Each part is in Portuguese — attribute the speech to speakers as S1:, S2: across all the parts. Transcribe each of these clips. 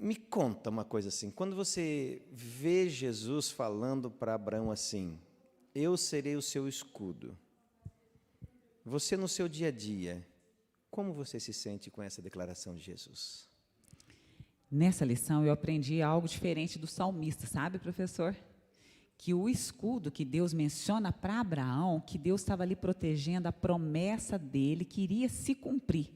S1: me conta uma coisa assim, quando você vê Jesus falando para Abraão assim, eu serei o seu escudo, você no seu dia a dia, como você se sente com essa declaração de Jesus?
S2: Nessa lição, eu aprendi algo diferente do salmista, sabe, professor? Que o escudo que Deus menciona para Abraão, que Deus estava ali protegendo a promessa dele, que iria se cumprir,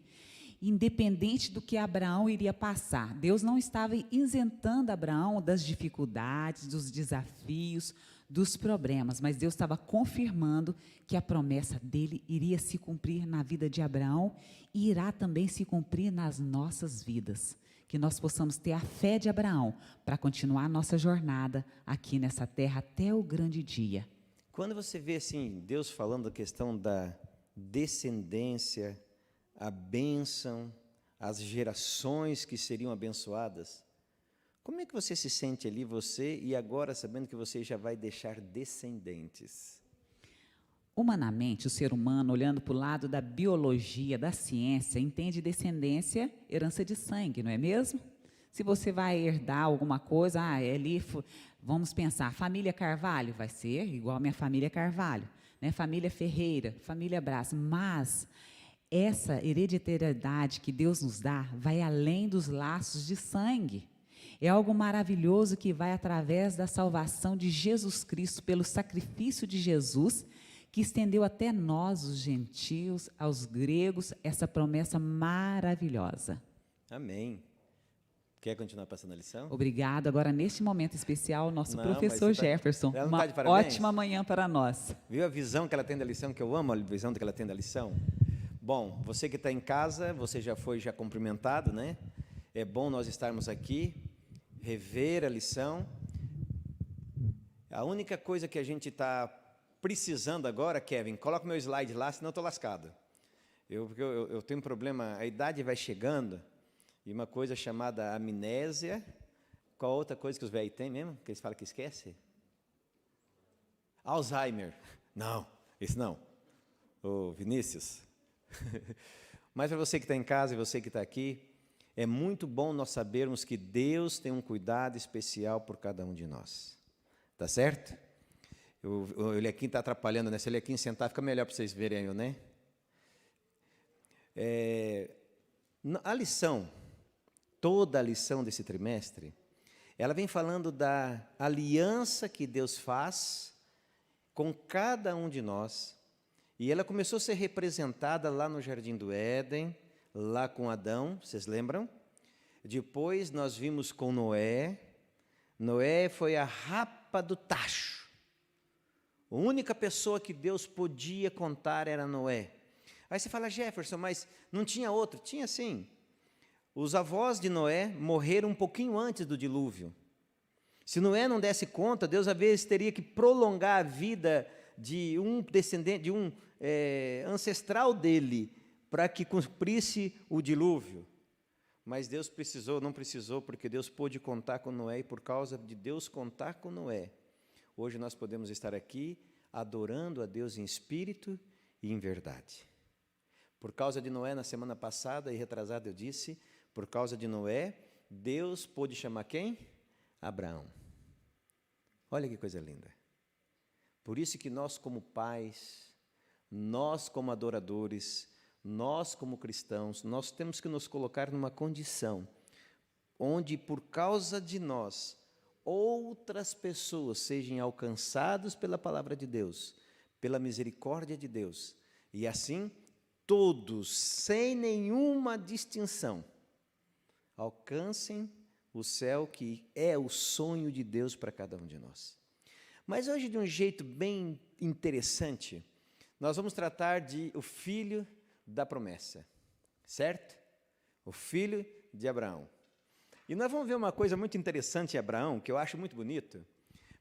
S2: independente do que Abraão iria passar. Deus não estava isentando Abraão das dificuldades, dos desafios, dos problemas, mas Deus estava confirmando que a promessa dele iria se cumprir na vida de Abraão e irá também se cumprir nas nossas vidas. Que nós possamos ter a fé de Abraão para continuar a nossa jornada aqui nessa terra até o grande dia.
S1: Quando você vê assim, Deus falando da questão da descendência, a bênção, as gerações que seriam abençoadas, como é que você se sente ali, você, e agora sabendo que você já vai deixar descendentes?
S2: Humanamente, o ser humano, olhando para o lado da biologia, da ciência, entende descendência, herança de sangue, não é mesmo? Se você vai herdar alguma coisa, vamos pensar, família Carvalho, vai ser igual a minha família Carvalho, né? Família Ferreira, família Brás, mas essa hereditariedade que Deus nos dá vai além dos laços de sangue. É algo maravilhoso que vai através da salvação de Jesus Cristo, pelo sacrifício de Jesus, que estendeu até nós, os gentios, aos gregos, essa promessa maravilhosa.
S1: Amém. Quer continuar passando a lição?
S2: Obrigado. Agora, neste momento especial, nosso
S1: Não,
S2: professor
S1: mas você
S2: Jefferson.
S1: ela não
S2: Uma
S1: tá de parabéns?
S2: ótima manhã para nós.
S1: Viu a visão que ela tem da lição, que eu amo a visão que ela tem da lição? Bom, você que está em casa, você já foi cumprimentado, né? É bom nós estarmos aqui, rever a lição. A única coisa que a gente está precisando agora, Kevin, coloca o meu slide lá, senão eu estou lascado. Eu tenho um problema, a idade vai chegando, e uma coisa chamada amnésia. Qual outra coisa que os velhos têm mesmo, que eles falam que esquece? Alzheimer. Não, esse não. Ô, Vinícius. Mas para você que está em casa e você que está aqui, é muito bom nós sabermos que Deus tem um cuidado especial por cada um de nós. Tá certo? O Eliakim está atrapalhando, né? Se o Eliakim sentar, fica melhor para vocês verem aí, né? A lição, toda a lição desse trimestre, ela vem falando da aliança que Deus faz com cada um de nós, e ela começou a ser representada lá no Jardim do Éden, lá com Adão, vocês lembram? Depois nós vimos com Noé. Noé foi a rapa do tacho. A única pessoa que Deus podia contar era Noé. Aí você fala, Jefferson, mas não tinha outro? Tinha sim. Os avós de Noé morreram um pouquinho antes do dilúvio. Se Noé não desse conta, Deus às vezes teria que prolongar a vida de um descendente, de um ancestral dele, para que cumprisse o dilúvio. Mas Deus não precisou, porque Deus pôde contar com Noé, e por causa de Deus contar com Noé, hoje nós podemos estar aqui adorando a Deus em espírito e em verdade. Por causa de Noé, na semana passada e retrasada eu disse, por causa de Noé, Deus pôde chamar quem? Abraão. Olha que coisa linda. Por isso que nós como pais, nós como adoradores, nós como cristãos, nós temos que nos colocar numa condição onde por causa de nós, outras pessoas sejam alcançadas pela palavra de Deus, pela misericórdia de Deus, e assim todos, sem nenhuma distinção, alcancem o céu, que é o sonho de Deus para cada um de nós. Mas hoje, de um jeito bem interessante, nós vamos tratar de o filho da promessa, certo? O filho de Abraão. E nós vamos ver uma coisa muito interessante em Abraão, que eu acho muito bonito,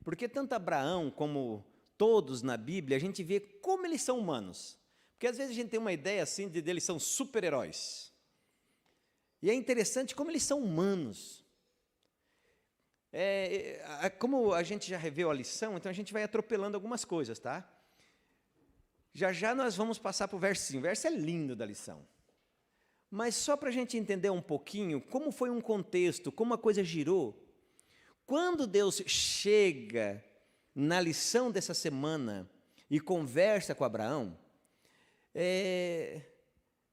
S1: porque tanto Abraão como todos na Bíblia, a gente vê como eles são humanos. Porque às vezes a gente tem uma ideia assim de eles são super-heróis. E é interessante como eles são humanos. Como a gente já reveu a lição, então a gente vai atropelando algumas coisas, tá? Já já nós vamos passar para o versinho. O verso é lindo da lição. Mas só para a gente entender um pouquinho como foi um contexto, como a coisa girou. Quando Deus chega na lição dessa semana e conversa com Abraão,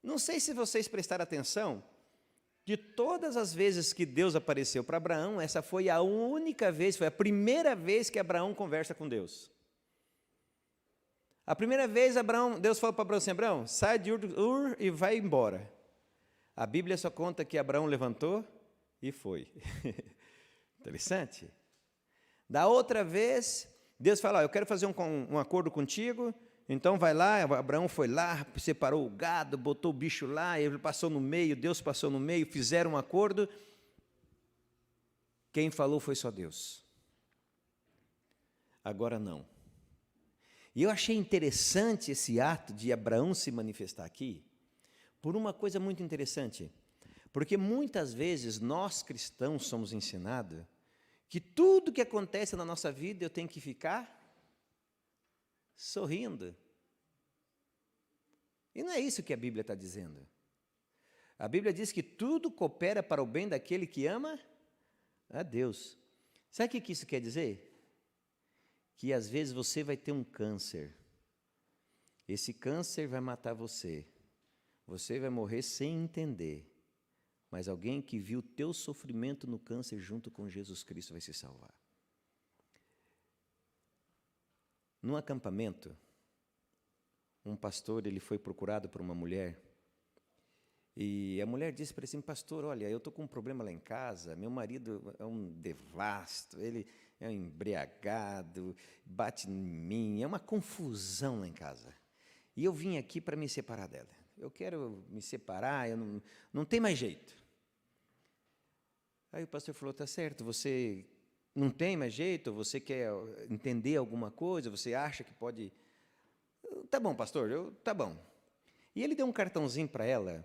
S1: não sei se vocês prestaram atenção, de todas as vezes que Deus apareceu para Abraão, essa foi a única vez, foi a primeira vez que Abraão conversa com Deus. A primeira vez Deus falou para Abraão assim, Abraão, sai de Ur e vai embora. A Bíblia só conta que Abraão levantou e foi. Interessante. Da outra vez, Deus fala, eu quero fazer um acordo contigo, então vai lá, Abraão foi lá, separou o gado, botou o bicho lá, ele passou no meio, Deus passou no meio, fizeram um acordo. Quem falou foi só Deus. Agora não. E eu achei interessante esse ato de Abraão se manifestar aqui, por uma coisa muito interessante. Porque muitas vezes nós cristãos somos ensinados que tudo que acontece na nossa vida eu tenho que ficar sorrindo. E não é isso que a Bíblia está dizendo. A Bíblia diz que tudo coopera para o bem daquele que ama a Deus. Sabe o que isso quer dizer? Que às vezes você vai ter um câncer. Esse câncer vai matar você. Você vai morrer sem entender. Mas alguém que viu o teu sofrimento no câncer junto com Jesus Cristo vai se salvar. Num acampamento, um pastor ele foi procurado por uma mulher e a mulher disse para ele assim, pastor, olha, eu estou com um problema lá em casa, meu marido é um devasto, ele é um embriagado, bate em mim, é uma confusão lá em casa. E eu vim aqui para me separar dela. Eu quero me separar, eu não tem mais jeito. Aí o pastor falou, tá certo, você não tem mais jeito, você quer entender alguma coisa, você acha que pode... Tá bom, pastor, tá bom. E ele deu um cartãozinho para ela,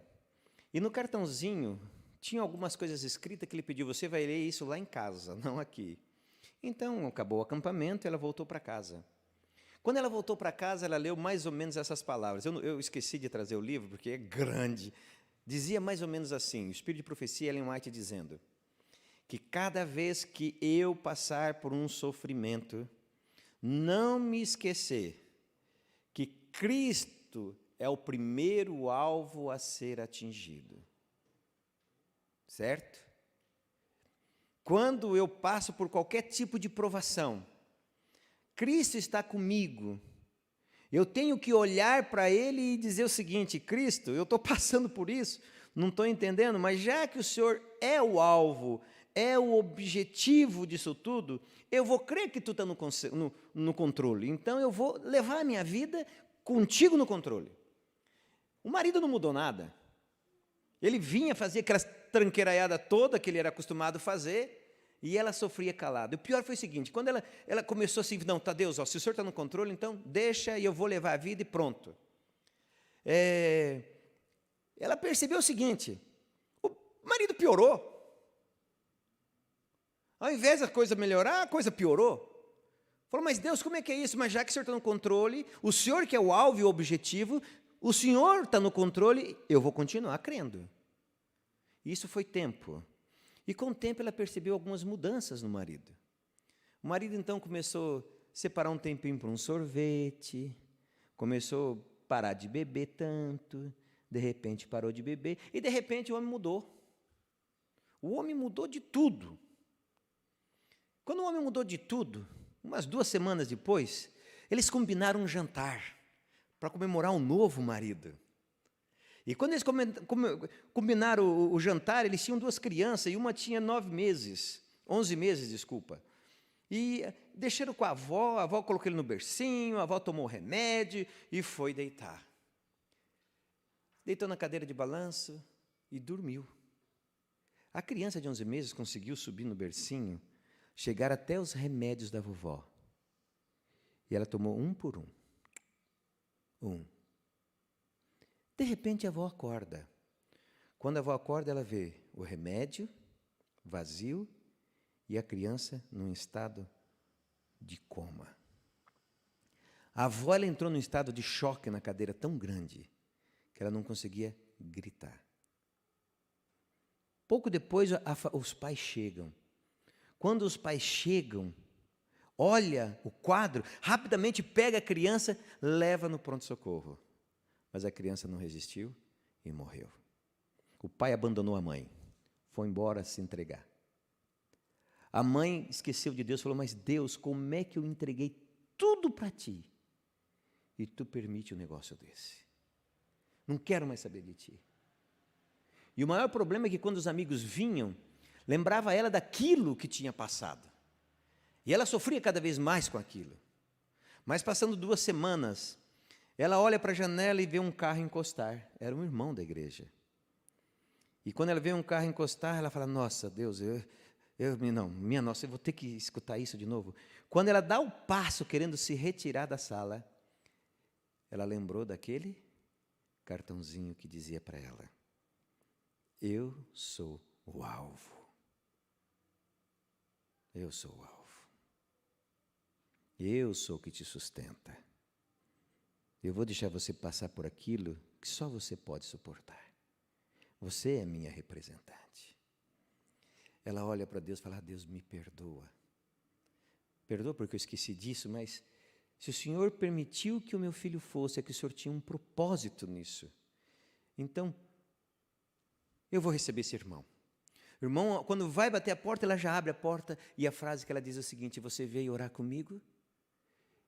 S1: e no cartãozinho tinha algumas coisas escritas que ele pediu, você vai ler isso lá em casa, não aqui. Então, acabou o acampamento e ela voltou para casa. Quando ela voltou para casa, ela leu mais ou menos essas palavras. Eu esqueci de trazer o livro, porque é grande. Dizia mais ou menos assim, o Espírito de Profecia, Ellen White, dizendo que cada vez que eu passar por um sofrimento, não me esquecer que Cristo é o primeiro alvo a ser atingido. Certo? Quando eu passo por qualquer tipo de provação, Cristo está comigo. Eu tenho que olhar para Ele e dizer o seguinte, Cristo, eu estou passando por isso, não estou entendendo, mas já que o Senhor é o alvo, é o objetivo disso tudo, eu vou crer que Tu está no controle. Então, eu vou levar a minha vida contigo no controle. O marido não mudou nada. Ele vinha, fazia aquela tranqueiraiada toda que ele era acostumado a fazer, e ela sofria calada. O pior foi o seguinte, quando ela começou assim, não, tá Deus, ó, se o Senhor está no controle, então deixa e eu vou levar a vida e pronto. Ela percebeu o seguinte, o marido piorou. Ao invés da coisa melhorar, a coisa piorou. Falou, mas Deus, como é que é isso? Mas já que o Senhor está no controle, o Senhor que é o alvo e o objetivo, o Senhor está no controle, eu vou continuar crendo. Isso foi tempo. E com o tempo ela percebeu algumas mudanças no marido. O marido então começou a separar um tempinho para um sorvete, começou a parar de beber tanto, de repente parou de beber, e de repente o homem mudou. O homem mudou de tudo. Quando o homem mudou de tudo, umas 2 semanas depois, eles combinaram um jantar para comemorar um novo marido. E quando eles combinaram o jantar, eles tinham 2 crianças, e uma tinha 11 meses, desculpa. E deixaram com a avó colocou ele no bercinho, a avó tomou o remédio e foi deitar. Deitou na cadeira de balanço e dormiu. A criança de 11 meses conseguiu subir no bercinho, chegar até os remédios da vovó. E ela tomou um por um. De repente a avó acorda. Quando a avó acorda, ela vê o remédio vazio e a criança num estado de coma. A avó ela entrou num estado de choque na cadeira tão grande que ela não conseguia gritar. Pouco depois, os pais chegam. Quando os pais chegam, olha o quadro, rapidamente pega a criança, leva no pronto-socorro. Mas a criança não resistiu e morreu. O pai abandonou a mãe, foi embora se entregar. A mãe esqueceu de Deus, falou: mas Deus, como é que eu entreguei tudo para ti e tu permite um negócio desse? Não quero mais saber de ti. E o maior problema é que quando os amigos vinham, lembrava ela daquilo que tinha passado. E ela sofria cada vez mais com aquilo. Mas passando 2 semanas, ela olha para a janela e vê um carro encostar. Era um irmão da igreja. E quando ela vê um carro encostar, ela fala: nossa, Deus, minha nossa, eu vou ter que escutar isso de novo. Quando ela dá o passo querendo se retirar da sala, ela lembrou daquele cartãozinho que dizia para ela: eu sou o alvo. Eu sou o alvo. Eu sou o que te sustenta. Eu vou deixar você passar por aquilo que só você pode suportar. Você é minha representante. Ela olha para Deus e fala: Deus, me perdoa. Perdoa porque eu esqueci disso, mas se o Senhor permitiu que o meu filho fosse, é que o Senhor tinha um propósito nisso. Então, eu vou receber esse irmão. O irmão, quando vai bater a porta, ela já abre a porta e a frase que ela diz é o seguinte: você veio orar comigo?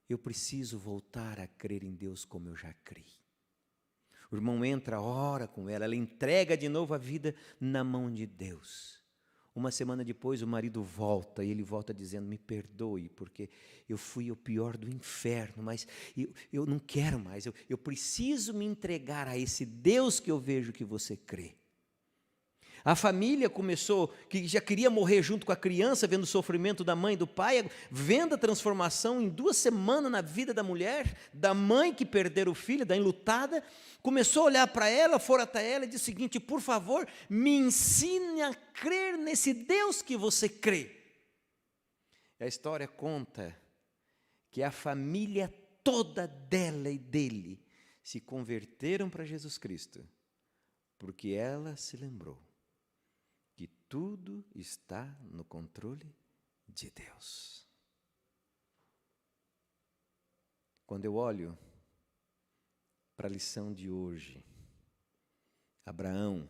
S1: Eu preciso voltar a crer em Deus como eu já criei. O irmão entra, ora com ela, ela entrega de novo a vida na mão de Deus. 1 semana depois o marido volta, e ele volta dizendo: me perdoe, porque eu fui o pior do inferno, mas eu não quero mais, eu preciso me entregar a esse Deus que eu vejo que você crê. A família começou, que já queria morrer junto com a criança, vendo o sofrimento da mãe e do pai, vendo a transformação em 2 semanas na vida da mulher, da mãe que perderam o filho, da enlutada, começou a olhar para ela, foram até ela e disse o seguinte: por favor, me ensine a crer nesse Deus que você crê. E a história conta que a família toda dela e dele se converteram para Jesus Cristo, porque ela se lembrou que tudo está no controle de Deus. Quando eu olho para a lição de hoje, Abraão,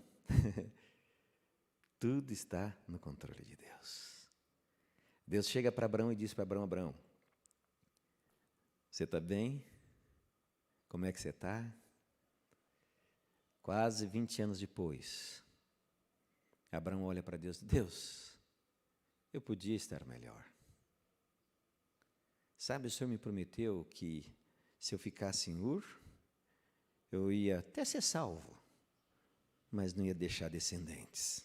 S1: tudo está no controle de Deus. Deus chega para Abraão e diz para Abraão: Abraão, você está bem? Como é que você está? Quase 20 anos depois, Abraão olha para Deus: Deus, eu podia estar melhor. Sabe, o Senhor me prometeu que se eu ficasse em Ur, eu ia até ser salvo, mas não ia deixar descendentes.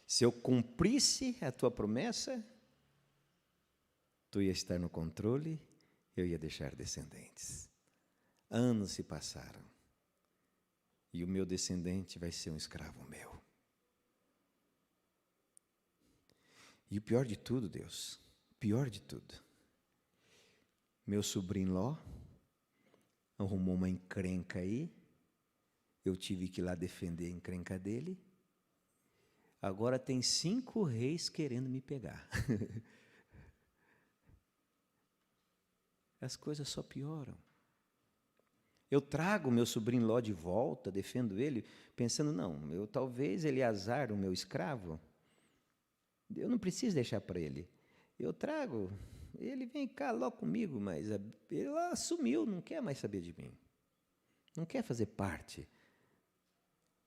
S1: Se eu cumprisse a tua promessa, tu ia estar no controle, eu ia deixar descendentes. Anos se passaram, e o meu descendente vai ser um escravo meu. E o pior de tudo, Deus, pior de tudo, meu sobrinho Ló arrumou uma encrenca aí, eu tive que ir lá defender a encrenca dele, agora tem 5 reis querendo me pegar. As coisas só pioram. Eu trago meu sobrinho Ló de volta, defendo ele, pensando: não, talvez Eleazar, o meu escravo, eu não preciso deixar para ele. Eu trago, ele vem cá logo comigo, mas ele assumiu, não quer mais saber de mim. Não quer fazer parte.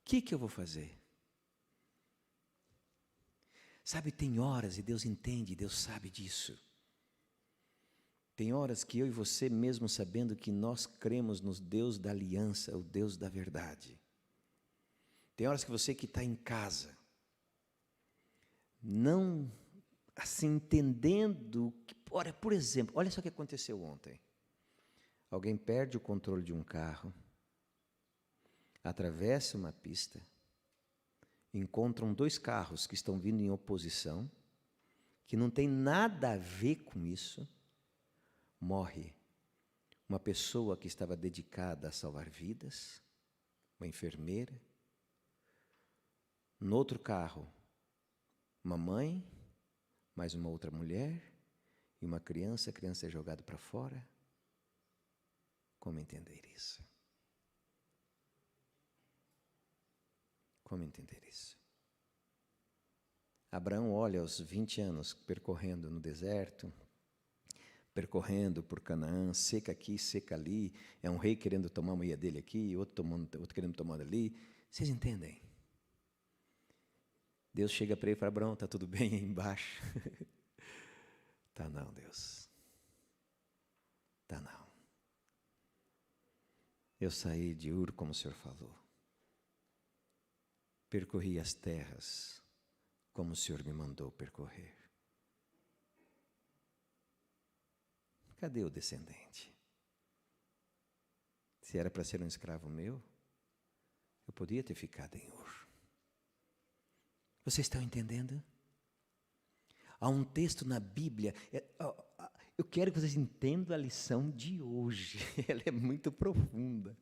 S1: O que eu vou fazer? Sabe, tem horas, e Deus entende, Deus sabe disso. Tem horas que eu e você, mesmo sabendo que nós cremos no Deus da aliança, o Deus da verdade. Tem horas que você que está em casa, não assim entendendo que, olha, por exemplo, olha só o que aconteceu ontem. Alguém perde o controle de um carro, atravessa uma pista, encontram 2 carros que estão vindo em oposição, que não tem nada a ver com isso, morre uma pessoa que estava dedicada a salvar vidas, uma enfermeira, No outro carro, uma mãe, mais uma outra mulher e uma criança. A criança é jogada para fora. Como entender isso? Como entender isso? Abraão olha aos 20 anos percorrendo no deserto, percorrendo por Canaã, seca aqui, seca ali, é um rei querendo tomar uma mulher dele aqui, outro querendo tomar ali. Vocês entendem? Deus chega para ele e fala: Abraão, está tudo bem aí embaixo? Tá não, Deus. Tá não. Eu saí de Ur, como o Senhor falou. Percorri as terras, como o Senhor me mandou percorrer. Cadê o descendente? Se era para ser um escravo meu, eu podia ter ficado em Ur. Vocês estão entendendo? Há um texto na Bíblia, eu quero que vocês entendam a lição de hoje. Ela é muito profunda.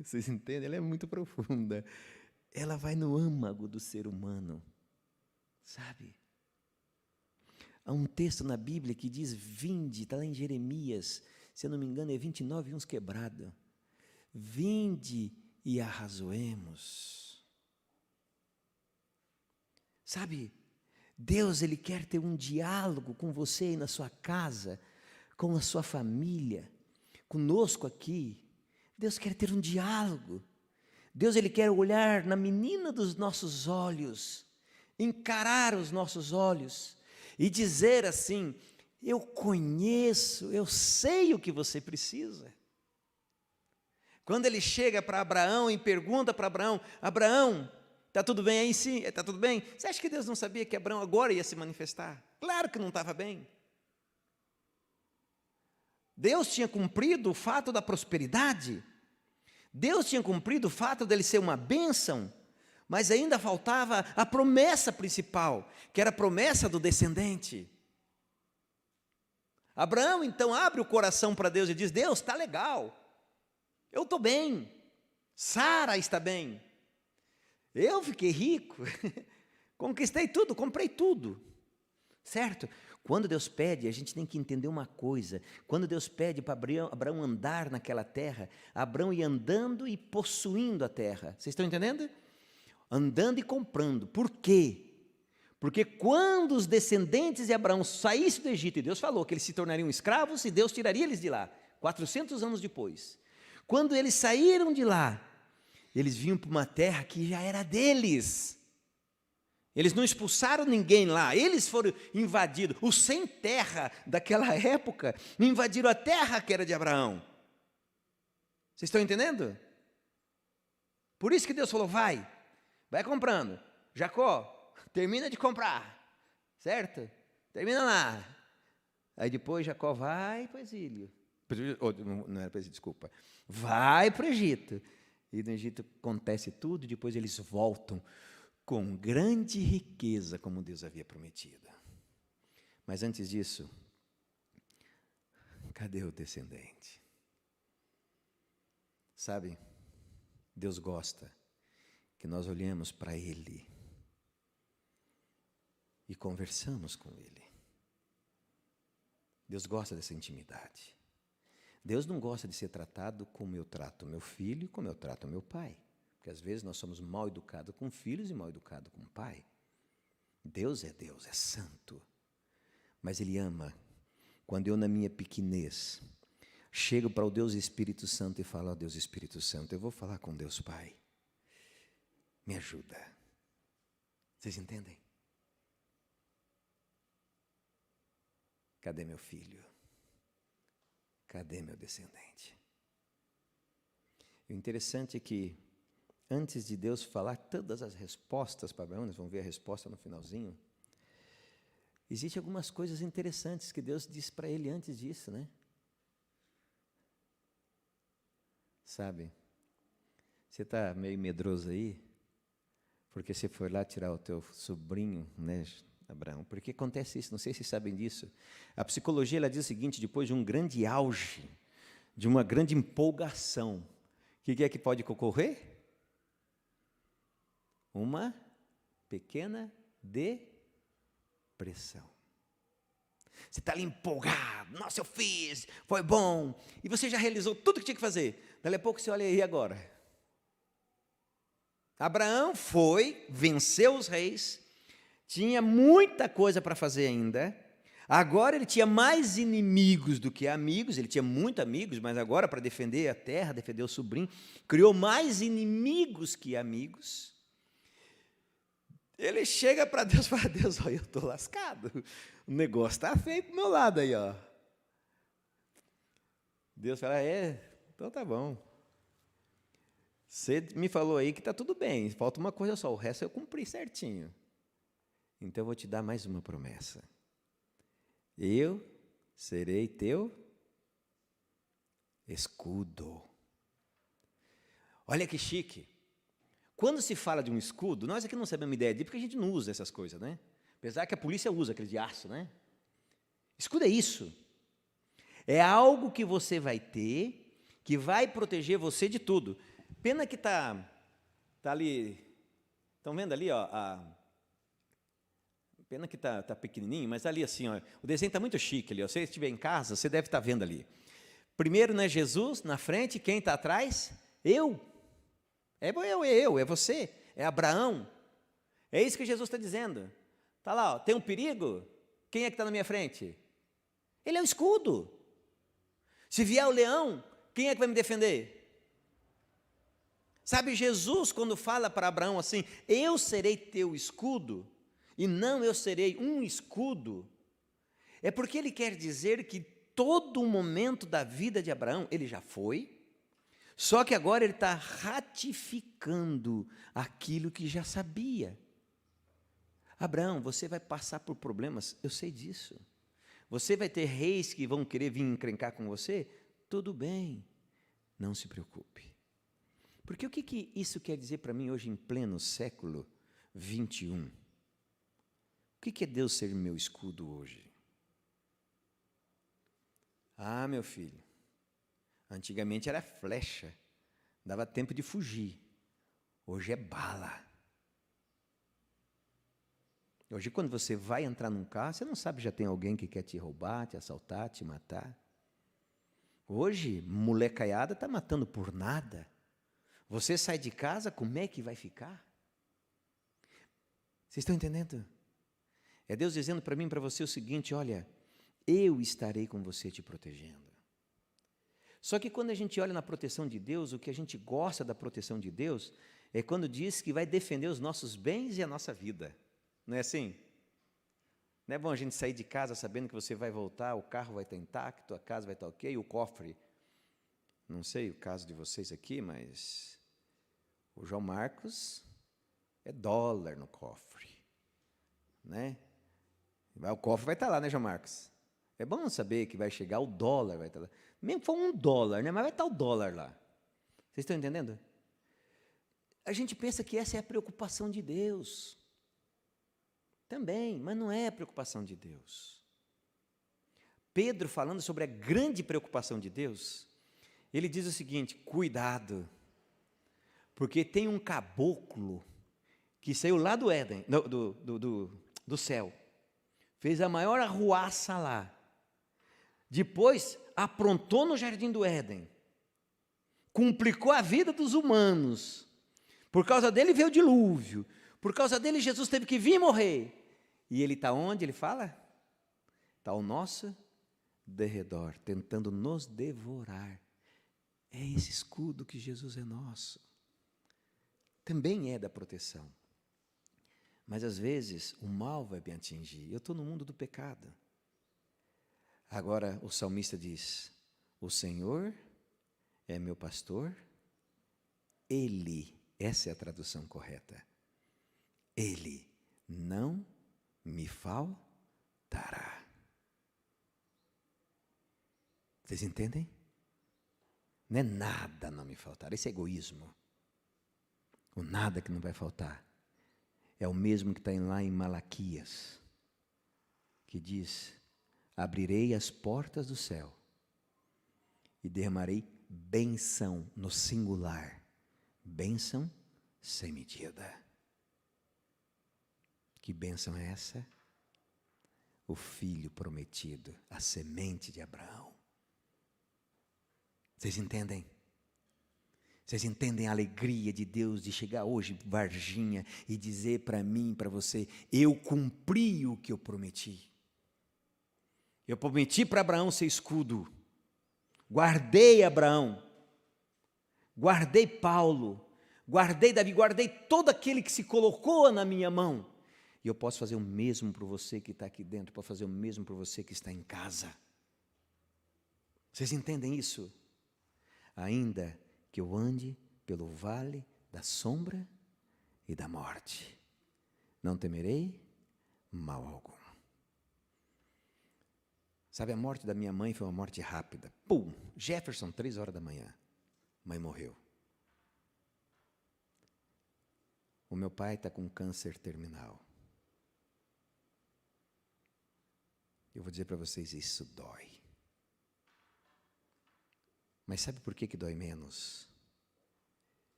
S1: Vocês entendem? Ela é muito profunda. Ela vai no âmago do ser humano, sabe? Há um texto na Bíblia que diz: vinde, está lá em Jeremias, se eu não me engano é 29 e uns quebrados. Vinde e arrazoemos. Sabe, Deus, Ele quer ter um diálogo com você aí na sua casa, com a sua família, conosco aqui. Deus quer ter um diálogo. Deus, Ele quer olhar na menina dos nossos olhos, encarar os nossos olhos e dizer assim: eu conheço, eu sei o que você precisa. Quando Ele chega para Abraão e pergunta para Abraão: Abraão, está tudo bem aí? Sim, está tudo bem? Você acha que Deus não sabia que Abraão agora ia se manifestar? Claro que não estava bem. Deus tinha cumprido o fato da prosperidade. Deus tinha cumprido o fato dele ser uma bênção, mas ainda faltava a promessa principal, que era a promessa do descendente. Abraão então abre o coração para Deus e diz: Deus, está legal, eu estou bem, Sara está bem, eu fiquei rico, conquistei tudo, comprei tudo, certo? Quando Deus pede, a gente tem que entender uma coisa. Quando Deus pede para Abraão andar naquela terra, Abraão ia andando e possuindo a terra. Vocês estão entendendo? Andando e comprando. Por quê? Porque quando os descendentes de Abraão saíssem do Egito, e Deus falou que eles se tornariam escravos e Deus tiraria eles de lá, 400 anos depois. Quando eles saíram de lá, eles vinham para uma terra que já era deles. Eles não expulsaram ninguém lá, eles foram invadidos. Os sem terra daquela época invadiram a terra que era de Abraão. Vocês estão entendendo? Por isso que Deus falou: vai comprando. Jacó, termina de comprar, certo? Termina lá. Aí depois Jacó vai para o exílio. Não era para o exílio, desculpa. Vai para o Egito. E no Egito acontece tudo, e depois eles voltam com grande riqueza, como Deus havia prometido. Mas antes disso, cadê o descendente? Sabe, Deus gosta que nós olhemos para Ele e conversamos com Ele. Deus gosta dessa intimidade. Deus não gosta de ser tratado como eu trato meu filho e como eu trato meu pai. Porque às vezes nós somos mal educados com filhos e mal educados com pai. Deus, é santo. Mas Ele ama quando eu, na minha pequenez, chego para o Deus Espírito Santo e falo: ó Deus Espírito Santo, eu vou falar com Deus Pai. Me ajuda. Vocês entendem? Cadê meu filho? Cadê meu descendente? O interessante é que antes de Deus falar todas as respostas para Abraão, nós vamos ver a resposta no finalzinho, existem algumas coisas interessantes que Deus disse para ele antes disso, né? Sabe, você está meio medroso aí, porque você foi lá tirar o teu sobrinho, né, Abraão? Porque acontece isso, não sei se vocês sabem disso. A psicologia ela diz o seguinte: depois de um grande auge, de uma grande empolgação, o que é que pode ocorrer? Uma pequena depressão. Você está ali empolgado, nossa, eu fiz, foi bom, e você já realizou tudo que tinha que fazer. Dali a pouco você olha aí agora. Abraão foi, venceu os reis, tinha muita coisa para fazer ainda. Agora ele tinha mais inimigos do que amigos, ele tinha muitos amigos, mas agora para defender a terra, defender o sobrinho, criou mais inimigos que amigos. Ele chega para Deus e fala: Deus, olha, eu estou lascado, o negócio está feio para o meu lado aí, ó. Deus fala: então tá bom. Você me falou aí que está tudo bem, falta uma coisa só, o resto eu cumpri certinho. Então eu vou te dar mais uma promessa. Eu serei teu escudo. Olha que chique. Quando se fala de um escudo, nós aqui não sabemos ideia disso, porque a gente não usa essas coisas, né? Apesar que a polícia usa aquele de aço, né? Escudo é isso. É algo que você vai ter, que vai proteger você de tudo. Pena que tá ali, estão vendo ali, ó, pena que tá pequenininho, mas ali assim, ó, o desenho está muito chique ali, ó. Se você estiver em casa, você deve estar vendo ali. Primeiro, né, Jesus na frente, quem está atrás? Eu. É você, é Abraão. É isso que Jesus está dizendo. Está lá, ó, tem um perigo? Quem é que está na minha frente? Ele é o escudo. Se vier o leão, quem é que vai me defender? Sabe, Jesus, quando fala para Abraão assim: eu serei teu escudo, e não eu serei um escudo, é porque ele quer dizer que todo o momento da vida de Abraão, ele já foi, só que agora ele está ratificando aquilo que já sabia. Abraão, você vai passar por problemas, eu sei disso. Você vai ter reis que vão querer vir encrencar com você, tudo bem, não se preocupe. Porque o que isso quer dizer para mim hoje em pleno século 21? O que é Deus ser meu escudo hoje? Ah, meu filho, antigamente era flecha, dava tempo de fugir. Hoje é bala. Hoje, quando você vai entrar num carro, você não sabe se já tem alguém que quer te roubar, te assaltar, te matar. Hoje, molecaiada está matando por nada. Você sai de casa, como é que vai ficar? Vocês estão entendendo? É Deus dizendo para mim e para você o seguinte: olha, eu estarei com você te protegendo. Só que quando a gente olha na proteção de Deus, o que a gente gosta da proteção de Deus é quando diz que vai defender os nossos bens e a nossa vida. Não é assim? Não é bom a gente sair de casa sabendo que você vai voltar, o carro vai estar intacto, a casa vai estar ok, o cofre. Não sei o caso de vocês aqui, mas o João Marcos é dólar no cofre, né? O cofre vai estar lá, né, João Marcos? É bom saber que vai chegar o dólar, vai estar lá. Mesmo que for $1, né? Mas vai estar o dólar lá. Vocês estão entendendo? A gente pensa que essa é a preocupação de Deus. Também, mas não é a preocupação de Deus. Pedro, falando sobre a grande preocupação de Deus, ele diz o seguinte: cuidado, porque tem um caboclo que saiu lá do Éden, do céu, fez a maior arruaça lá, depois aprontou no jardim do Éden, complicou a vida dos humanos, por causa dele veio o dilúvio, por causa dele Jesus teve que vir morrer, e ele está onde? Ele fala? Está ao nosso derredor, tentando nos devorar. É esse escudo que Jesus é nosso. Também é da proteção. Mas às vezes o mal vai me atingir. Eu estou no mundo do pecado. Agora o salmista diz: o Senhor é meu pastor, Ele, essa é a tradução correta, Ele não me faltará. Vocês entendem? Não é nada não me faltar, esse é egoísmo. O nada que não vai faltar é o mesmo que está lá em Malaquias, que diz: abrirei as portas do céu e derramarei bênção no singular, bênção sem medida. Que bênção é essa? O filho prometido, a semente de Abraão. Vocês entendem? Vocês entendem a alegria de Deus de chegar hoje, Varginha, e dizer para mim, para você, eu cumpri o que eu prometi. Eu prometi para Abraão ser escudo. Guardei Abraão. Guardei Paulo. Guardei Davi. Guardei todo aquele que se colocou na minha mão. E eu posso fazer o mesmo para você que está aqui dentro. Posso fazer o mesmo para você que está em casa. Vocês entendem isso? Ainda que eu ande pelo vale da sombra e da morte, não temerei mal algum. Sabe, a morte da minha mãe foi uma morte rápida. Pum! Jefferson, 3 horas da manhã. Mãe morreu. O meu pai está com câncer terminal. Eu vou dizer para vocês, isso dói. Mas sabe por que dói menos?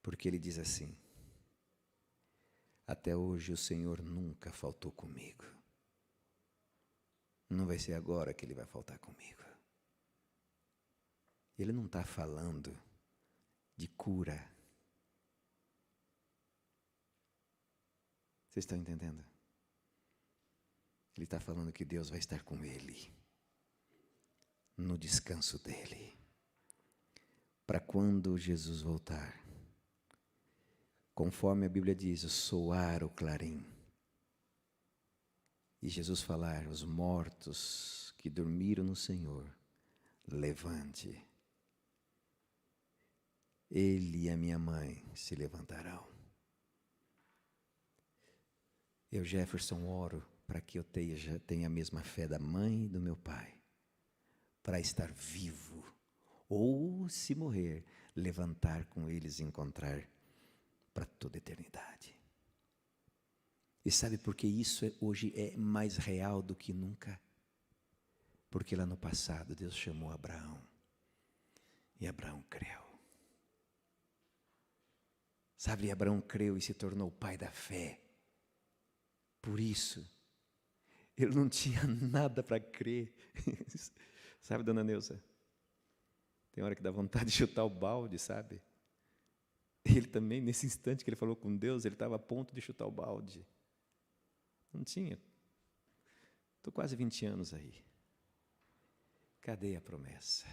S1: Porque ele diz assim: até hoje o Senhor nunca faltou comigo. Não vai ser agora que ele vai faltar comigo. Ele não está falando de cura. Vocês estão entendendo? Ele está falando que Deus vai estar com ele, no descanso dele, para quando Jesus voltar, conforme a Bíblia diz, soar o clarim, e Jesus falar, os mortos que dormiram no Senhor, levante, ele e a minha mãe se levantarão. Eu, Jefferson, oro para que eu tenha a mesma fé da mãe e do meu pai, para estar vivo, ou se morrer, levantar com eles e encontrar para toda a eternidade. E sabe por que isso hoje é mais real do que nunca? Porque lá no passado Deus chamou Abraão, e Abraão creu. Sabe, Abraão creu e se tornou o pai da fé. Por isso, ele não tinha nada para crer. Sabe, dona Neuza? Tem hora que dá vontade de chutar o balde, sabe? Ele também, nesse instante que ele falou com Deus, ele estava a ponto de chutar o balde. Não tinha. Estou quase 20 anos aí. Cadê a promessa?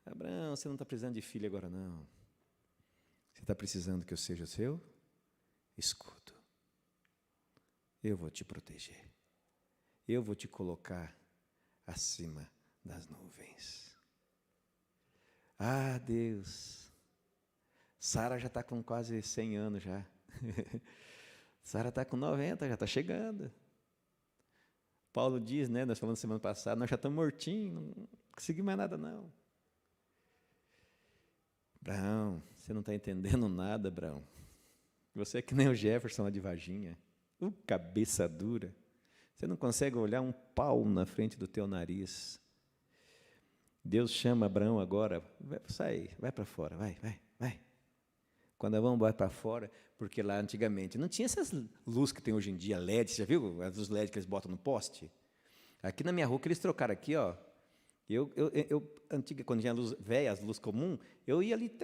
S1: Abraão, você não está precisando de filho agora, não. Você está precisando que eu seja o seu escudo. Eu vou te proteger. Eu vou te colocar acima das nuvens. Ah, Deus. Sara já está com quase 100 anos já. Sara está com 90, já está chegando. Paulo diz, né, nós falamos semana passada, nós já estamos mortinhos, não conseguimos mais nada não. Abraão, você não está entendendo nada, Abraão. Você é que nem o Jefferson lá de Varginha. Cabeça dura. Você não consegue olhar um pau na frente do teu nariz. Deus chama Abraão agora, sai, vai para fora, vai. Quando Abraão vai para fora, porque lá antigamente não tinha essas luzes que tem hoje em dia, LED, você já viu as LED que eles botam no poste? Aqui na minha rua, que eles trocaram aqui, ó. Antiga, quando tinha luz velha, as luzes comuns, eu ia ali,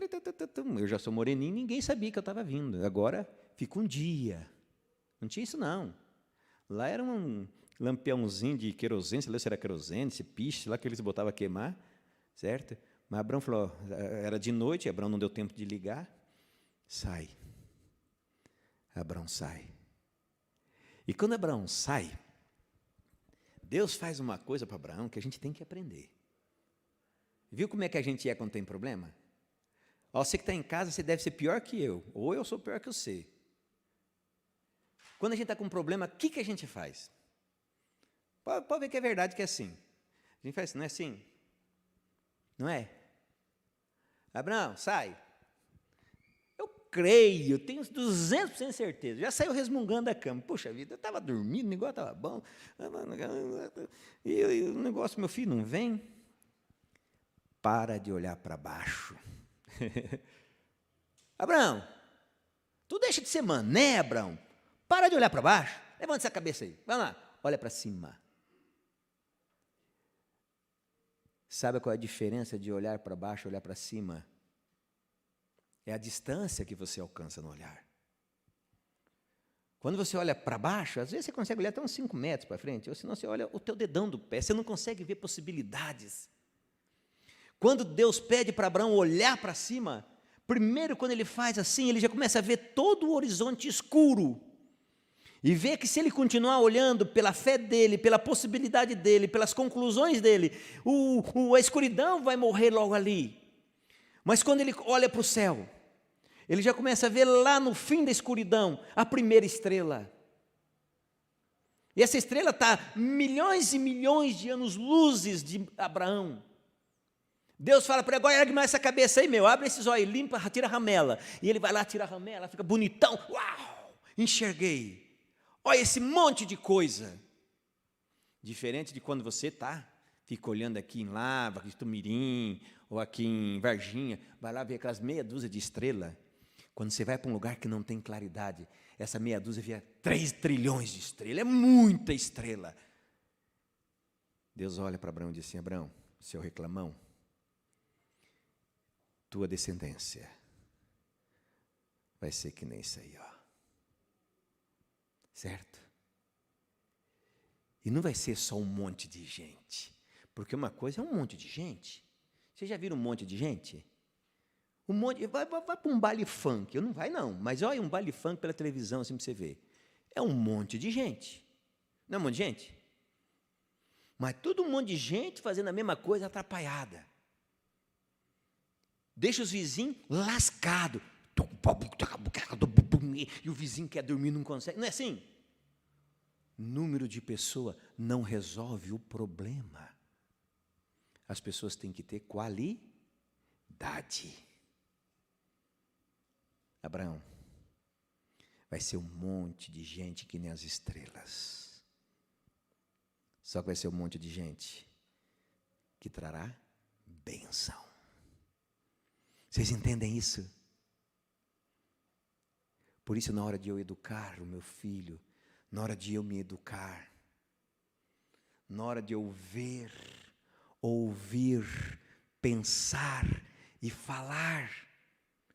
S1: eu já sou moreninho, ninguém sabia que eu estava vindo. Agora, fica um dia. Não tinha isso, não. Lá era um lampiãozinho de querosene, sei lá se era querosene, se piche, lá que eles botavam a queimar, certo? Mas Abraão falou, era de noite, Abraão não deu tempo de ligar, sai. Abraão sai. E quando Abraão sai, Deus faz uma coisa para Abraão que a gente tem que aprender. Viu como é que a gente é quando tem problema? Ó, você que está em casa, você deve ser pior que eu, ou eu sou pior que você. Quando a gente está com um problema, o que a gente faz? Pode ver que é verdade que é assim. A gente faz assim, não é assim? Não é? Abraão, sai. Eu creio, tenho 200% de certeza. Já saiu resmungando da cama. Puxa vida, eu estava dormindo, o negócio estava bom. E o negócio, meu filho, não vem? Para de olhar para baixo. Abraão, tu deixa de ser mané, Abraão. Para de olhar para baixo. Levanta essa cabeça aí. Vai lá. Olha para cima. Sabe qual é a diferença de olhar para baixo e olhar para cima? É a distância que você alcança no olhar. Quando você olha para baixo, às vezes você consegue olhar até uns 5 metros para frente, ou senão você olha o teu dedão do pé, você não consegue ver possibilidades. Quando Deus pede para Abraão olhar para cima, primeiro quando ele faz assim, ele já começa a ver todo o horizonte escuro. E vê que se ele continuar olhando pela fé dele, pela possibilidade dele, pelas conclusões dele, a escuridão vai morrer logo ali. Mas quando ele olha para o céu, ele já começa a ver lá no fim da escuridão a primeira estrela. E essa estrela está milhões e milhões de anos-luzes de Abraão. Deus fala para ele, agora ergue mais essa cabeça aí, abre esses olhos, limpa, tira a ramela. E ele vai lá, tira a ramela, fica bonitão. Uau, enxerguei. Olha esse monte de coisa. Diferente de quando você fica olhando aqui em Lava, aqui em Tumirim, ou aqui em Varginha, vai lá ver aquelas meia dúzia de estrelas. Quando você vai para um lugar que não tem claridade, essa meia dúzia via 3 trilhões de estrelas, é muita estrela. Deus olha para Abraão e diz assim, Abraão, seu reclamão, tua descendência vai ser que nem isso aí, ó. Certo? E não vai ser só um monte de gente, porque uma coisa é um monte de gente. Vocês já viram um monte de gente? Um monte, vai para um baile funk, eu não vai não, mas olha um baile funk pela televisão assim para você ver. É um monte de gente, não é um monte de gente? Mas todo um monte de gente fazendo a mesma coisa atrapalhada. Deixa os vizinhos lascados. E o vizinho quer dormir, não consegue. Não é assim? Número de pessoas não resolve o problema. As pessoas têm que ter qualidade. Abraão, vai ser um monte de gente que nem as estrelas. Só que vai ser um monte de gente que trará bênção. Vocês entendem isso? Por isso, na hora de eu educar o meu filho, na hora de eu me educar, na hora de eu ver, ouvir, pensar e falar,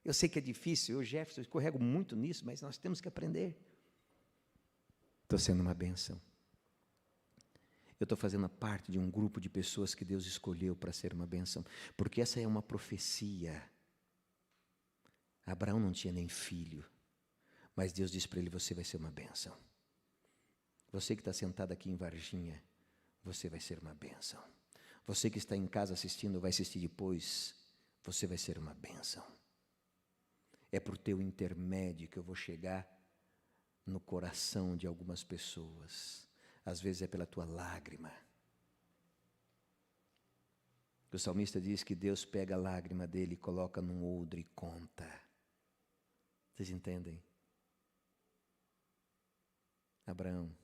S1: eu sei que é difícil, eu, Jefferson, escorrego muito nisso, mas nós temos que aprender. Estou sendo uma bênção. Eu estou fazendo parte de um grupo de pessoas que Deus escolheu para ser uma bênção, porque essa é uma profecia. Abraão não tinha nem filho, mas Deus disse para ele, você vai ser uma bênção. Você que está sentado aqui em Varginha, você vai ser uma bênção. Você que está em casa assistindo, vai assistir depois, você vai ser uma bênção. É por teu intermédio que eu vou chegar no coração de algumas pessoas. Às vezes é pela tua lágrima. O salmista diz que Deus pega a lágrima dele e coloca num odre e conta. Vocês entendem? Abraão.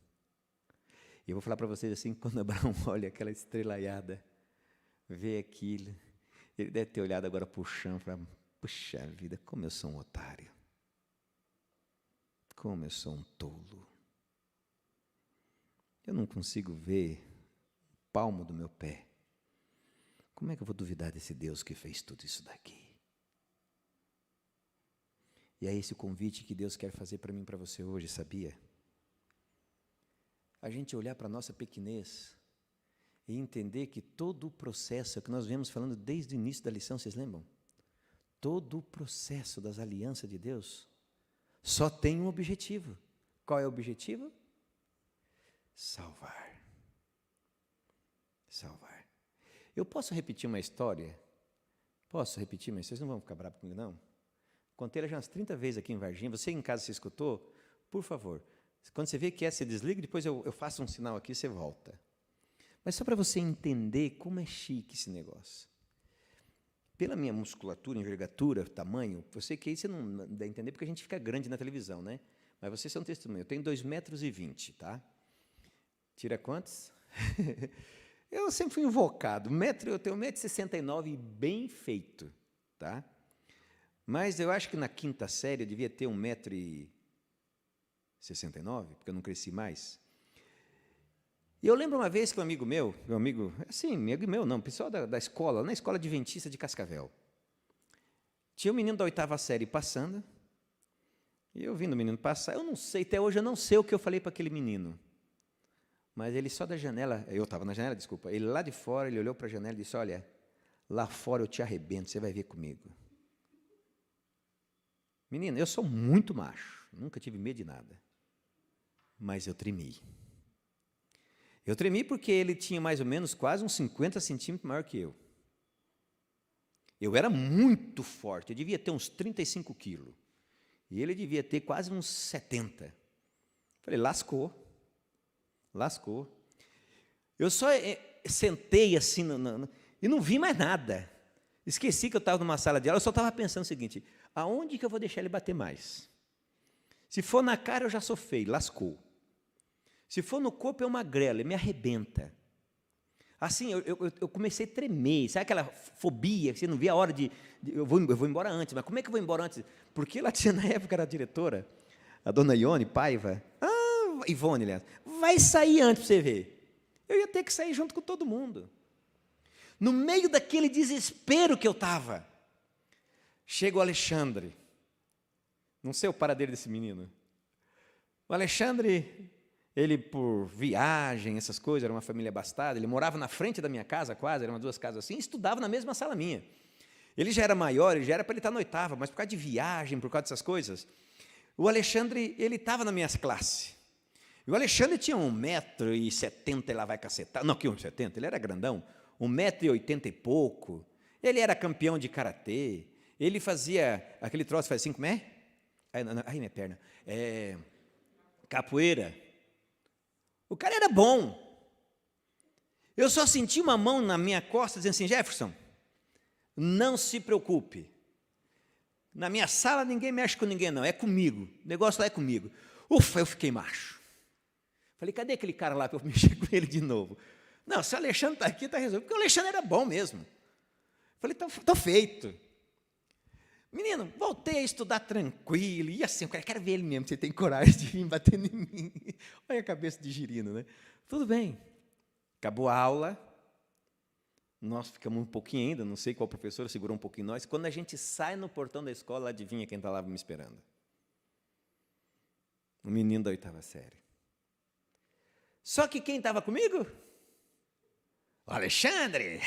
S1: E eu vou falar para vocês assim, quando Abraão olha aquela estrelaiada, vê aquilo, ele deve ter olhado agora para o chão e falar, puxa vida, como eu sou um otário. Como eu sou um tolo. Eu não consigo ver o palmo do meu pé. Como é que eu vou duvidar desse Deus que fez tudo isso daqui? E é esse o convite que Deus quer fazer para mim e para você hoje, sabia? A gente olhar para a nossa pequenez e entender que todo o processo que nós vemos falando desde o início da lição, vocês lembram? Todo o processo das alianças de Deus só tem um objetivo. Qual é o objetivo? Salvar. Salvar. Eu posso repetir uma história? Posso repetir, mas vocês não vão ficar bravos comigo, não? Contei ela já umas 30 vezes aqui em Varginha. Você em casa se escutou? Por favor, quando você vê que você desliga, depois eu faço um sinal aqui e você volta. Mas só para você entender como é chique esse negócio. Pela minha musculatura, envergadura, tamanho, você que aí você não dá a entender porque a gente fica grande na televisão, né? Mas vocês são testemunho. Eu tenho 2,20 m, tá? Tira quantos? Eu sempre fui invocado. Eu tenho 1,69 m e bem feito, tá? Mas eu acho que na quinta série eu devia ter 1,60 69, porque eu não cresci mais. E eu lembro uma vez que um amigo meu, amigo meu não, pessoal da escola, na escola adventista de Cascavel, tinha um menino da 8ª série passando, e eu vendo o menino passar, eu não sei, até hoje eu não sei o que eu falei para aquele menino, mas ele só da janela, eu estava na janela, desculpa, ele lá de fora, ele olhou para a janela e disse, olha, lá fora eu te arrebento, você vai ver comigo. Menino, eu sou muito macho, nunca tive medo de nada, mas eu tremi. Eu tremi porque ele tinha mais ou menos quase uns 50 centímetros maior que eu. Eu era muito forte, eu devia ter uns 35 quilos. E ele devia ter quase uns 70. Falei, lascou. Eu só sentei assim e não vi mais nada. Esqueci que eu estava numa sala de aula, eu só estava pensando o seguinte, aonde que eu vou deixar ele bater mais? Se for na cara, eu já sou feio, lascou. Se for no corpo, é uma grela, ele me arrebenta. Assim, eu comecei a tremer, sabe aquela fobia, que você não via a hora eu vou embora antes, mas como é que eu vou embora antes? Porque ela tinha, na época, era a diretora, a dona Ione Paiva, Ivone, aliás, vai sair antes para você ver. Eu ia ter que sair junto com todo mundo. No meio daquele desespero que eu estava, chega o Alexandre, não sei o paradeiro desse menino, o Alexandre, ele por viagem, essas coisas, era uma família abastada, ele morava na frente da minha casa quase, eram 2 casas assim, e estudava na mesma sala minha. Ele já era maior, ele já era para ele estar na 8ª, mas por causa de viagem, por causa dessas coisas, o Alexandre, ele estava na minha classe. E o Alexandre tinha 1,70 m, lá vai cacetar, não, que 1,70 m, ele era grandão, 1,80 m e pouco, ele era campeão de karatê, ele fazia aquele troço, faz assim, como é? Ai, minha perna, capoeira. O cara era bom. Eu só senti uma mão na minha costa dizendo assim, Jefferson, não se preocupe. Na minha sala ninguém mexe com ninguém não, é comigo. O negócio lá é comigo. Ufa, eu fiquei macho. Falei, cadê aquele cara lá para eu mexer com ele de novo? Não, se o Alexandre está aqui, está resolvido. Porque o Alexandre era bom mesmo. Falei, estou feito. Menino, voltei a estudar tranquilo, e assim, eu quero ver ele mesmo, você tem coragem de vir batendo em mim. Olha a cabeça de girino, né? Tudo bem. Acabou a aula, nós ficamos um pouquinho ainda, não sei qual professor segurou um pouquinho nós, quando a gente sai no portão da escola, adivinha quem está lá me esperando? O menino da 8ª série. Só que quem estava comigo? O Alexandre!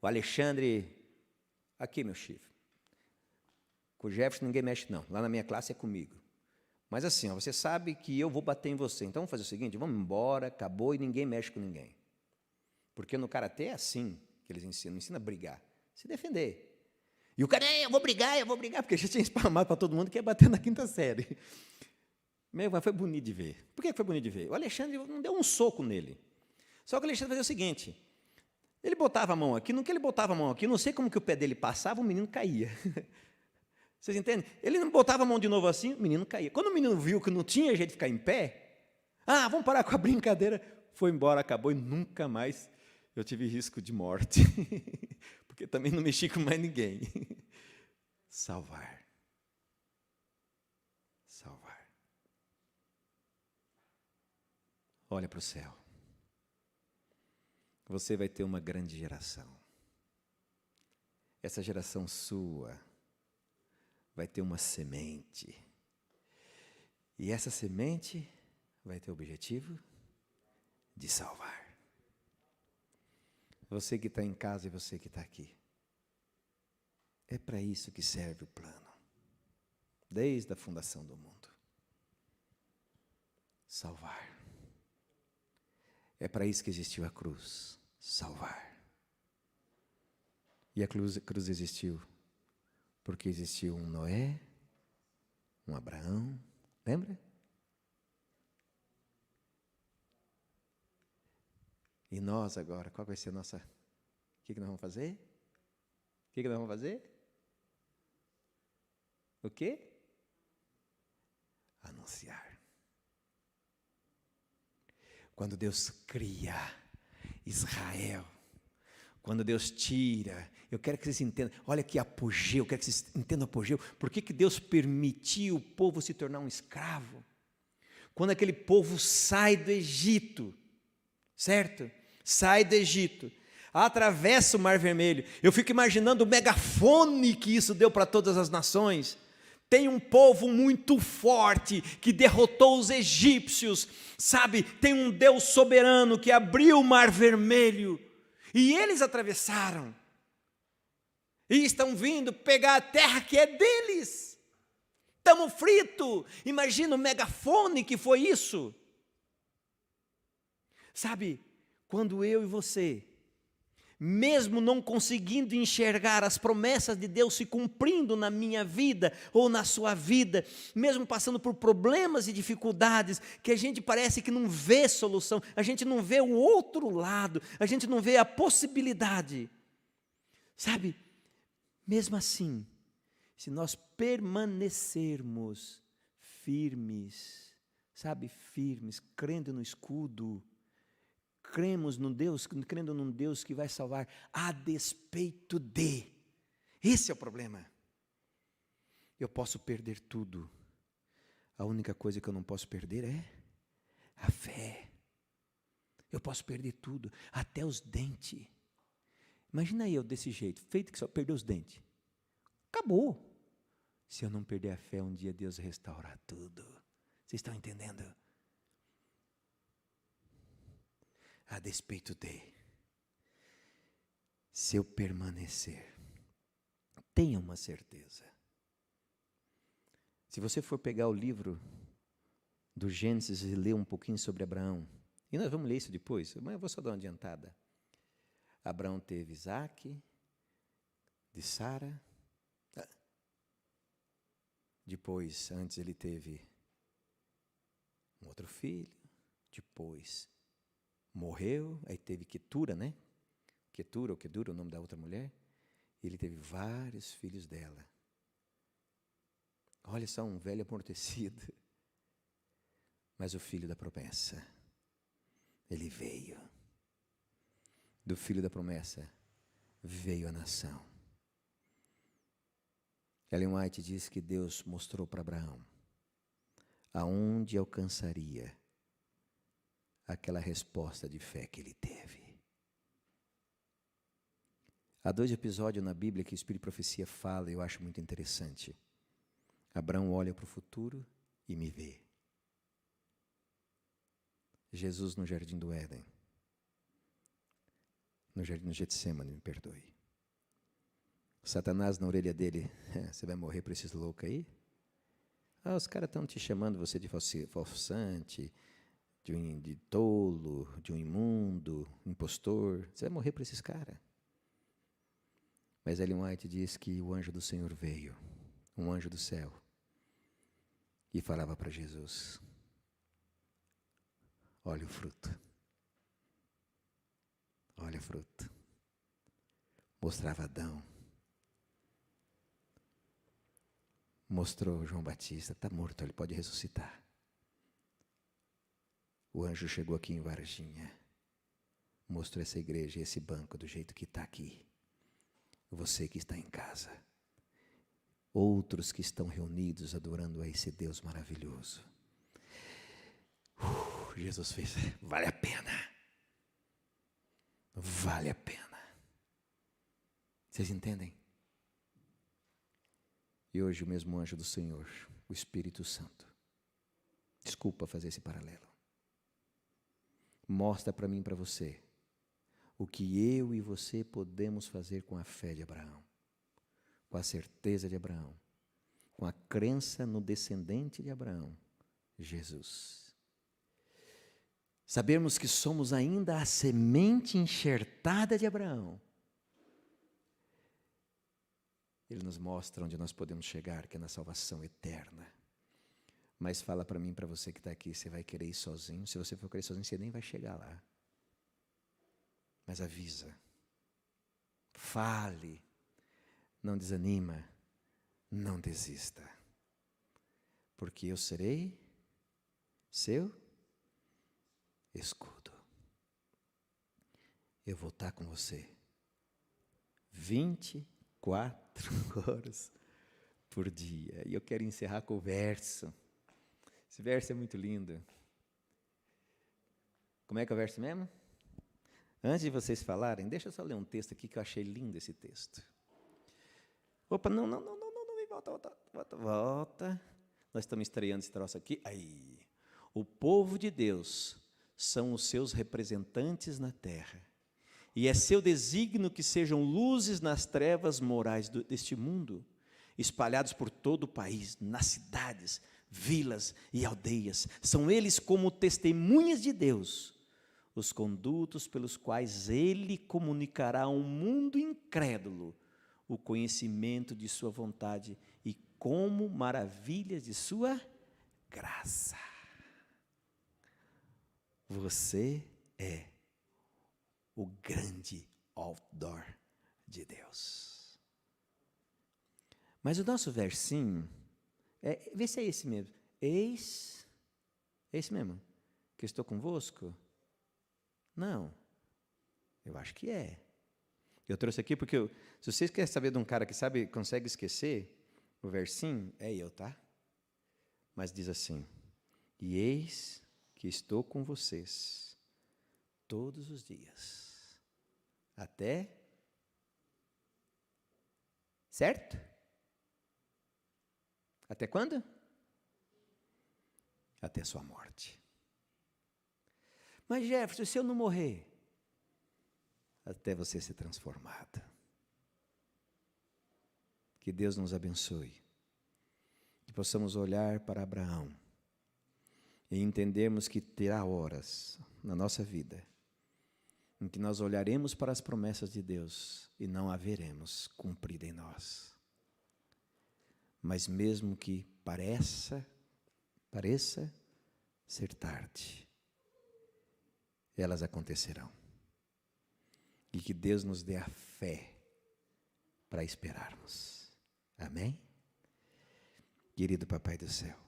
S1: O Alexandre, aqui meu chifre. Com o Jefferson ninguém mexe não, lá na minha classe é comigo. Mas assim, você sabe que eu vou bater em você, então vamos fazer o seguinte, vamos embora, acabou e ninguém mexe com ninguém. Porque no karatê é assim que eles ensinam, não ensina a brigar, se defender. E o cara, eu vou brigar, porque já tinha espalmado para todo mundo que ia bater na 5ª série. Mas foi bonito de ver. Por que foi bonito de ver? O Alexandre não deu um soco nele. Só que o Alexandre fazia o seguinte, ele botava a mão aqui, no que ele botava a mão aqui, não sei como que o pé dele passava, o menino caía. Vocês entendem? Ele não botava a mão de novo assim, o menino caía. Quando o menino viu que não tinha jeito de ficar em pé, vamos parar com a brincadeira, foi embora, acabou e nunca mais eu tive risco de morte. Porque também não mexi com mais ninguém. Salvar. Olha para o céu. Você vai ter uma grande geração. Essa geração sua vai ter uma semente. E essa semente vai ter o objetivo de salvar. Você que está em casa e você que está aqui. É para isso que serve o plano. Desde a fundação do mundo. Salvar. É para isso que existiu a cruz. Salvar. E a cruz existiu porque existiu um Noé, um Abraão, lembra? E nós agora, qual vai ser a nossa... O que nós vamos fazer? O que nós vamos fazer? O quê? Anunciar. Quando Deus cria Israel, Quando Deus tira, eu quero que vocês entendam, olha que apogeu, eu quero que vocês entendam o apogeu, por que Deus permitiu o povo se tornar um escravo? Quando aquele povo sai do Egito, certo? Sai do Egito, atravessa o Mar Vermelho, eu fico imaginando o megafone que isso deu para todas as nações. Tem um povo muito forte que derrotou os egípcios, sabe? Tem um Deus soberano que abriu o Mar Vermelho, e eles atravessaram, e estão vindo pegar a terra que é deles. Estamos fritos. Imagina o megafone que foi isso. Sabe, quando eu e você, mesmo não conseguindo enxergar as promessas de Deus se cumprindo na minha vida ou na sua vida, mesmo passando por problemas e dificuldades, que a gente parece que não vê solução, a gente não vê o outro lado, a gente não vê a possibilidade, sabe, mesmo assim, se nós permanecermos firmes, sabe, firmes, crendo no escudo, crendo num Deus que vai salvar a despeito de. Esse é o problema. Eu posso perder tudo. A única coisa que eu não posso perder é a fé. Eu posso perder tudo, até os dentes. Imagina eu desse jeito, feito que só perder os dentes. Acabou. Se eu não perder a fé, um dia Deus restaurar tudo. Vocês estão entendendo? A despeito de, se eu permanecer, tenha uma certeza. Se você for pegar o livro do Gênesis e ler um pouquinho sobre Abraão, e nós vamos ler isso depois, mas eu vou só dar uma adiantada. Abraão teve Isaque, de Sara, depois, antes ele teve um outro filho, depois morreu, aí teve Quetura, né? Quetura ou Quedura, o nome da outra mulher. Ele teve vários filhos dela. Olha só, um velho amortecido. Mas o filho da promessa, ele veio. Do filho da promessa, veio a nação. Ellen White diz que Deus mostrou para Abraão aonde alcançaria aquela resposta de fé que ele teve. Há 2 episódios na Bíblia que o Espírito de Profecia fala, e eu acho muito interessante. Abraão olha para o futuro e me vê. Jesus no Jardim do Éden. No Jardim do Getsemane, me perdoe. Satanás na orelha dele, você vai morrer por esses loucos aí? Os caras estão te chamando você de falsante, de tolo, de um imundo, impostor. Você vai morrer por esses caras. Mas Ellen White diz que o anjo do Senhor veio, um anjo do céu, e falava para Jesus: olha o fruto. Olha o fruto. Mostrava Adão. Mostrou João Batista, está morto, ele pode ressuscitar. O anjo chegou aqui em Varginha, mostrou essa igreja e esse banco do jeito que está aqui. Você que está em casa, outros que estão reunidos adorando a esse Deus maravilhoso. Jesus fez, vale a pena. Vale a pena. Vocês entendem? E hoje o mesmo anjo do Senhor, o Espírito Santo, desculpa fazer esse paralelo, mostra para mim e para você o que eu e você podemos fazer com a fé de Abraão, com a certeza de Abraão, com a crença no descendente de Abraão, Jesus. Sabermos que somos ainda a semente enxertada de Abraão. Ele nos mostra onde nós podemos chegar, que é na salvação eterna. Mas fala para mim, para você que está aqui, você vai querer ir sozinho? Se você for querer ir sozinho, você nem vai chegar lá. Mas avisa. Fale. Não desanima. Não desista. Porque eu serei seu escudo. Eu vou estar com você 24 horas por dia. E eu quero encerrar com o verso. Esse verso é muito lindo. Como é que é o verso mesmo? Antes de vocês falarem, deixa eu só ler um texto aqui que eu achei lindo esse texto. Opa, não, volta. Nós estamos estreando esse troço aqui. Aí. O povo de Deus são os seus representantes na terra. E é seu desígnio que sejam luzes nas trevas morais deste mundo, espalhados por todo o país, nas cidades, vilas e aldeias. São eles como testemunhas de Deus, os condutos pelos quais Ele comunicará ao mundo incrédulo o conhecimento de sua vontade e como maravilhas de sua graça. Você é o grande outdoor de Deus. Mas o nosso versinho, vê se é esse mesmo. Eis, é esse mesmo, que eu estou convosco? Não, eu acho que é. Eu trouxe aqui porque, se vocês querem saber de um cara que consegue esquecer o versinho, é eu, tá? Mas diz assim, e eis que estou com vocês todos os dias, até, certo? Até quando? Até sua morte. Mas Jefferson, se eu não morrer? Até você ser transformado. Que Deus nos abençoe. Que possamos olhar para Abraão e entendermos que terá horas na nossa vida em que nós olharemos para as promessas de Deus e não a veremos cumprida em nós. Mas mesmo que pareça ser tarde, elas acontecerão. E que Deus nos dê a fé para esperarmos. Amém? Querido Papai do céu,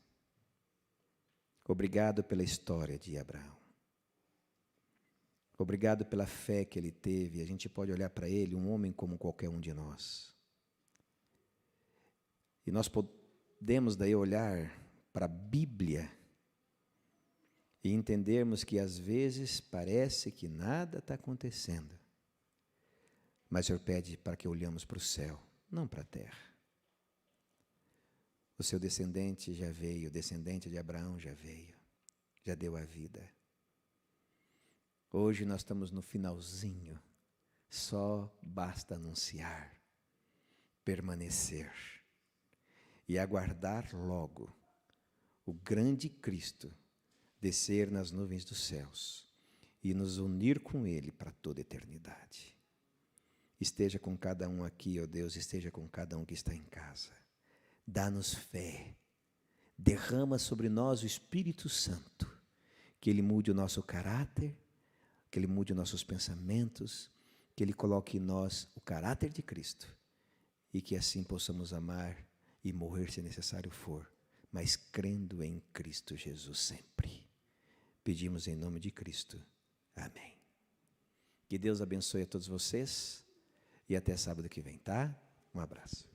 S1: obrigado pela história de Abraão. Obrigado pela fé que ele teve. A gente pode olhar para ele, um homem como qualquer um de nós. E nós podemos daí olhar para a Bíblia e entendermos que às vezes parece que nada está acontecendo. Mas o Senhor pede para que olhemos para o céu, não para a terra. O seu descendente já veio, o descendente de Abraão já veio, já deu a vida. Hoje nós estamos no finalzinho, só basta anunciar, permanecer e aguardar logo o grande Cristo descer nas nuvens dos céus e nos unir com Ele para toda a eternidade. Esteja com cada um aqui, ó Deus, esteja com cada um que está em casa. Dá-nos fé, derrama sobre nós o Espírito Santo, que Ele mude o nosso caráter, que Ele mude os nossos pensamentos, que Ele coloque em nós o caráter de Cristo e que assim possamos amar e morrer se necessário for, mas crendo em Cristo Jesus sempre. Pedimos em nome de Cristo. Amém. Que Deus abençoe a todos vocês e até sábado que vem, tá? Um abraço.